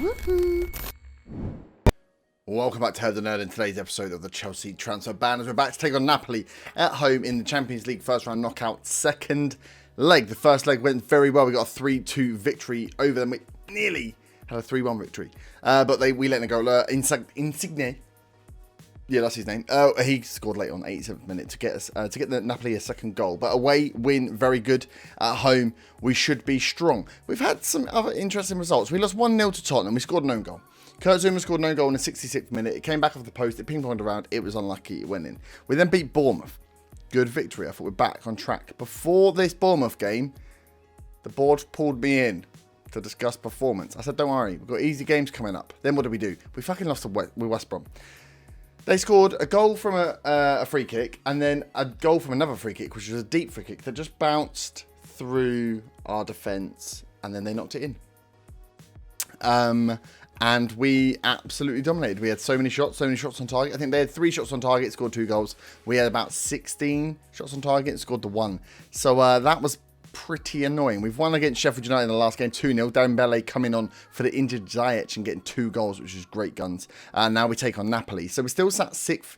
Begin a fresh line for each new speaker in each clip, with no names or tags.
Woohoo! Welcome back to Head the Nerd in today's episode of the Chelsea Transfer Ban, as we're back to take on Napoli at home in the Champions League first round knockout second leg. The first leg went very well. We got a 3-2 victory over them. We nearly had a 3-1 victory. But we let them go. Insigne. Yeah, that's his name. He scored late on 87th minute to get us to get the Napoli a second goal. But away win, very good. At home, we should be strong. We've had some other interesting results. We lost 1-0 to Tottenham. We scored an own goal. Kurt Zouma scored no goal in the 66th minute. It came back off the post. It ping-ponged around. It was unlucky. It went in. We then beat Bournemouth. Good victory. I thought we're back on track. Before this Bournemouth game, the board pulled me in to discuss performance. I said, don't worry. We've got easy games coming up. Then what did we do? We fucking lost to West Brom. They scored a goal from a free kick and then a goal from another free kick, which was a deep free kick that just bounced through our defence and then they knocked it in. And we absolutely dominated. We had so many shots on target. I think they had 3 shots on target, scored 2 goals. We had about 16 shots on target and scored the 1. So that was pretty annoying. We've won against Sheffield United in the last game 2-0. Darren Bellet coming on for the injured Ziyech and getting 2 goals, which is great guns. Now we take on Napoli. So we still sat 6th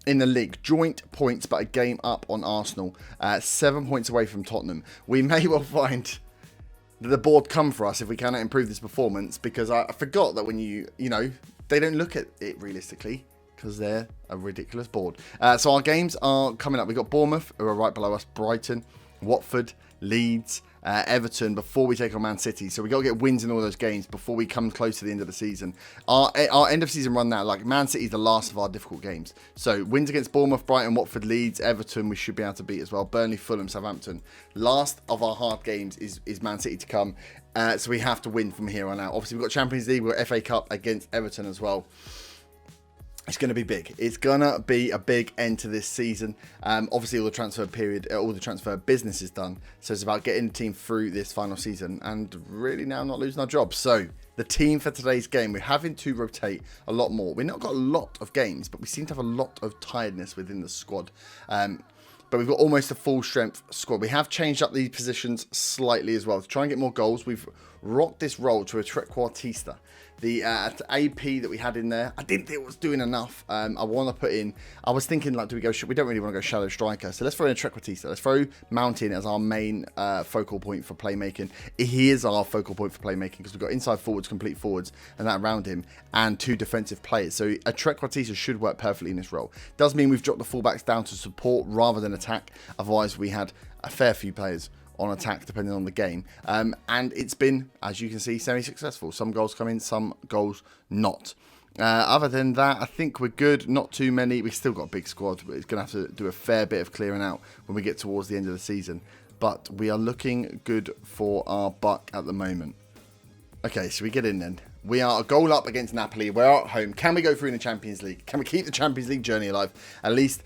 in the league. Joint points, but a game up on Arsenal. 7 points away from Tottenham. We may well find the board come for us if we cannot improve this performance, because I forgot that when you know, they don't look at it realistically because they're a ridiculous board. So our games are coming up. We've got Bournemouth, who are right below us, Brighton, Watford, Leeds, Everton before we take on Man City. So we got to get wins in all those games before we come close to the end of the season. Our end of season run now, like Man City is the last of our difficult games. So wins against Bournemouth, Brighton, Watford, Leeds, Everton, we should be able to beat as well. Burnley, Fulham, Southampton. Last of our hard games is Man City to come. So we have to win from here on out. Obviously we've got Champions League, we've got FA Cup against Everton as well. It's going to be big. It's going to be a big end to this season. Obviously, all the transfer business is done. So it's about getting the team through this final season and really now not losing our jobs. So the team for today's game, we're having to rotate a lot more. We've not got a lot of games, but we seem to have a lot of tiredness within the squad. But we've got almost a full strength squad. We have changed up these positions slightly as well to try and get more goals. We've rocked this role to a trequartista. The AP that we had in there, I didn't think it was doing enough. I want to put in, I was thinking, like, we don't really want to go shallow striker. So let's throw in a trequartista. Let's throw Mount in as our main focal point for playmaking. He is our focal point for playmaking because we've got inside forwards, complete forwards, and that around him, and 2 defensive players. So a trequartista should work perfectly in this role. Does mean we've dropped the fullbacks down to support rather than attack. Otherwise, we had a fair few players on attack depending on the game, and it's been, as you can see, semi-successful. Some goals come in, some goals not. Other than that, I think we're good. Not too many. We've still got a big squad, but it's going to have to do a fair bit of clearing out when we get towards the end of the season. But we are looking good for our buck at the moment. Okay, so we get in then. We are a goal up against Napoli. We're at home. Can we go through in the Champions League? Can we keep the Champions League journey alive? At least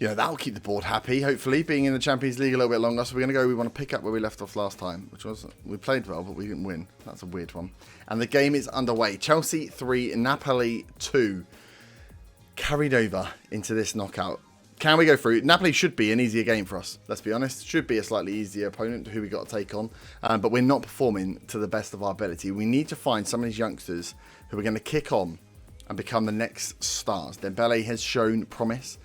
that'll keep the board happy, hopefully, being in the Champions League a little bit longer. So we're going to we want to pick up where we left off last time, which was, we played well, but we didn't win. That's a weird one. And the game is underway. Chelsea 3, Napoli 2. Carried over into this knockout. Can we go through? Napoli should be an easier game for us, let's be honest. Should be a slightly easier opponent who we got to take on. But we're not performing to the best of our ability. We need to find some of these youngsters who are going to kick on and become the next stars. Dembele has shown promise.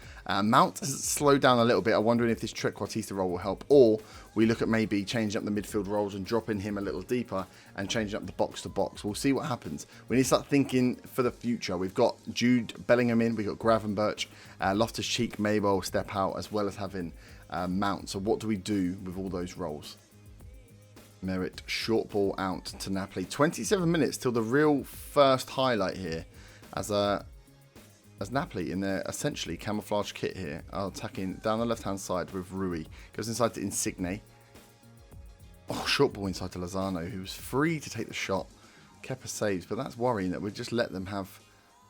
Mount has slowed down a little bit. I'm wondering if this trequartista role will help, or we look at maybe changing up the midfield roles and dropping him a little deeper and changing up the box to box. We'll see what happens. We need to start thinking for the future. We've got Jude Bellingham in, we've got Gravenberch, Loftus-Cheek may well step out, as well as having Mount. So what do we do with all those roles? Merit short ball out to Napoli. 27 minutes till the real first highlight here, as Napoli in their essentially camouflage kit here are attacking down the left-hand side with Rui. Goes inside to Insigne. Oh, short ball inside to Lozano, who was free to take the shot. Kepa saves, but that's worrying that we just let them have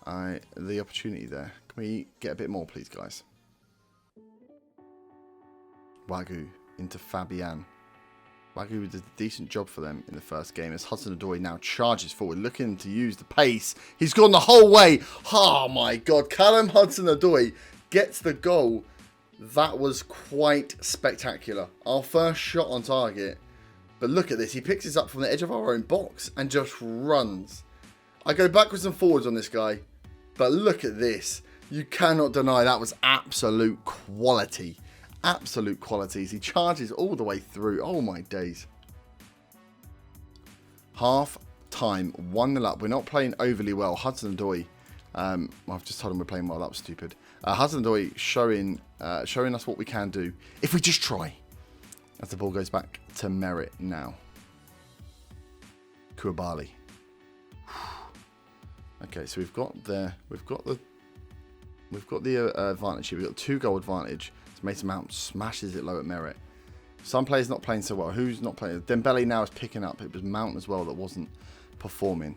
the opportunity there. Can we get a bit more, please, guys? Wagyu into Fabian. Wagyu did a decent job for them in the first game as Hudson-Odoi now charges forward, looking to use the pace. He's gone the whole way. Oh my God. Callum Hudson-Odoi gets the goal. That was quite spectacular. Our first shot on target But look at this. He picks this up from the edge of our own box and just runs. I go backwards and forwards on this guy. But look at this. You cannot deny that was absolute quality. Absolute quality as he charges all the way through. Oh my days. Half time, 1-0 up. We're not playing overly well. Hudson-Odoi. I've just told him we're playing well. That was stupid. Hudson-Odoi showing us what we can do if we just try. As the ball goes back to Merritt now. Koulibaly. Okay, so we've got the advantage here. We've got 2-goal advantage. So Mason Mount smashes it low at Merritt. Some players not playing so well. Who's not playing? Dembele now is picking up. It was Mount as well that wasn't performing.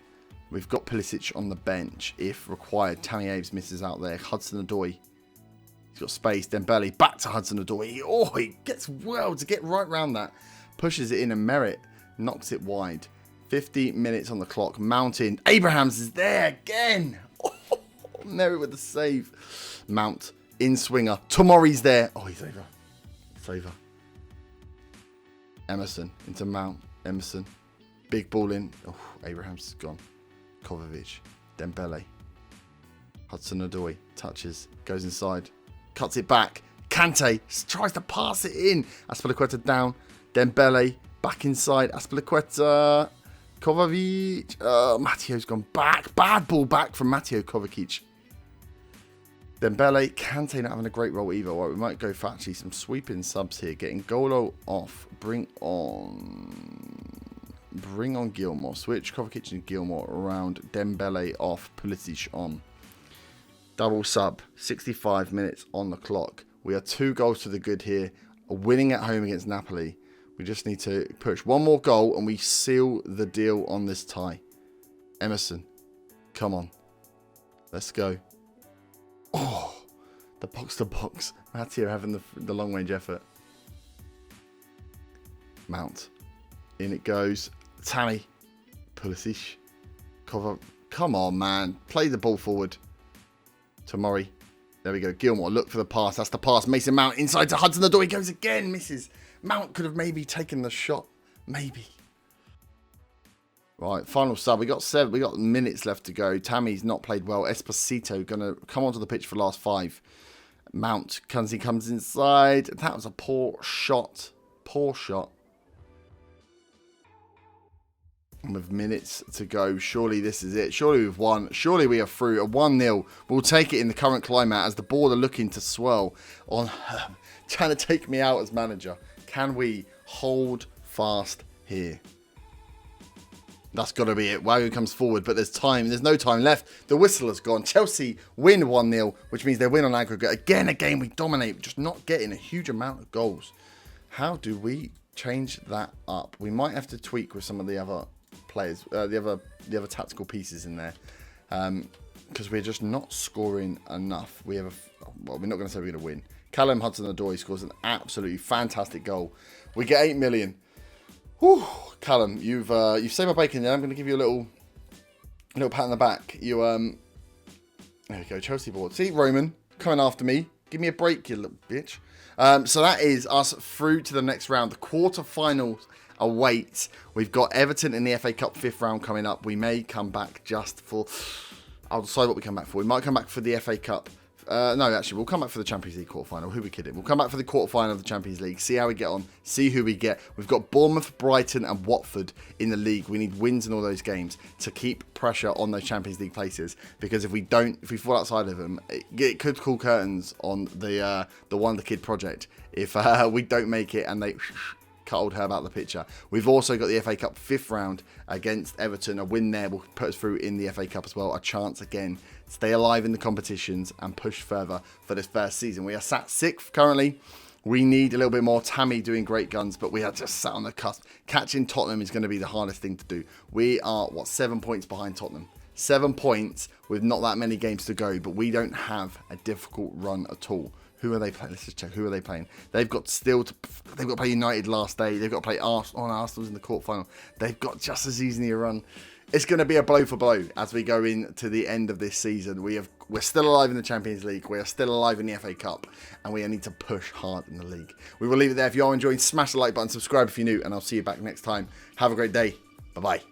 We've got Pulisic on the bench if required. Tammy Aves misses out there. Hudson-Odoi. He's got space. Dembele back to Hudson-Odoi. Oh, he gets well to get right round that. Pushes it in and Merritt knocks it wide. 50 minutes on the clock. Mountain. Abrahams is there again. Oh, Merritt with the save. Mount in swinger. Tomori's there. Oh, he's over. It's over. Emerson into Mount. Emerson. Big ball in. Oh, Abrahams is gone. Kovacic. Dembele. Hudson-Odoi touches. Goes inside. Cuts it back. Kante tries to pass it in. Azpilicueta down. Dembele back inside. Azpilicueta. Kovacic. Matteo's gone back. Bad ball back from Matteo Kovacic. Dembele. Kante not having a great role either. Right, we might go for actually some sweeping subs here. Getting Golo off. Bring on Gilmore. Switch Kovacic and Gilmore around. Dembele off. Pulisic on. Double sub. 65 minutes on the clock. We are 2 goals to the good here. Winning at home against Napoli. We just need to push one more goal and we seal the deal on this tie. Emerson. Come on. Let's go. Oh, the box to box. Matteo having the long range effort. Mount. In it goes. Tammy. Pulisic. Cover. Come on, man. Play the ball forward. Tomori. There we go. Gilmore. Look for the pass. That's the pass. Mason Mount inside to Hudson-Odoi. He goes again. Misses. Mount could have maybe taken the shot. Maybe. Right, final sub. We got minutes left to go. Tammy's not played well. Esposito gonna come onto the pitch for the last 5. Mount comes inside. That was a poor shot. Poor shot. And with minutes to go, surely this is it. Surely we've won. Surely we are through. A 1-0. We'll take it in the current climate as the board are looking to swirl on trying to take me out as manager. Can we hold fast here? That's got to be it. Wagon comes forward, but there's time. There's no time left. The whistle has gone. Chelsea win 1-0, which means they win on aggregate. Again, a game we dominate, just not getting a huge amount of goals. How do we change that up? We might have to tweak with some of the other players, the other tactical pieces in there, because we're just not scoring enough. We're not going to say we're going to win. Callum Hudson-Odoi scores an absolutely fantastic goal. We get 8 million. Whew. Callum, you've saved my bacon there. I'm going to give you a little pat on the back. There we go, Chelsea board. See, Roman, coming after me. Give me a break, you little bitch. So that is us through to the next round. The quarterfinals awaits. We've got Everton in the FA Cup 5th round coming up. We may come back just for... I'll decide what we come back for. We might come back for the FA Cup. No, actually, we'll come back for the Champions League quarterfinal. Who are we kidding? We'll come back for the quarterfinal of the Champions League. See how we get on. See who we get. We've got Bournemouth, Brighton and Watford in the league. We need wins in all those games to keep pressure on those Champions League places. Because if we fall outside of them, it could call curtains on the Wonder Kid project. If we don't make it and they... cut old Herb out of the picture. We've also got the FA Cup 5th round against Everton. A win there will put us through in the FA Cup as well. A chance again, stay alive in the competitions and push further for this first season. We are sat 6th currently. We need a little bit more. Tammy doing great guns, but we are just sat on the cusp. Catching Tottenham is going to be the hardest thing to do. We are, 7 points behind Tottenham. 7 points with not that many games to go, but we don't have a difficult run at all. Who are they playing? Let's just check. Who are they playing? They've got to play United last day. They've got to play Arsenal. Arsenal's in the quarterfinal. They've got just as easy a run it's going to be a blow for blow as we go into the end of this season. We're still alive in the Champions League. We are still alive in the FA Cup. And we need to push hard in the league. We will leave it there. If you are enjoying, smash the like button, subscribe if you're new. And I'll see you back next time. Have a great day. Bye-bye.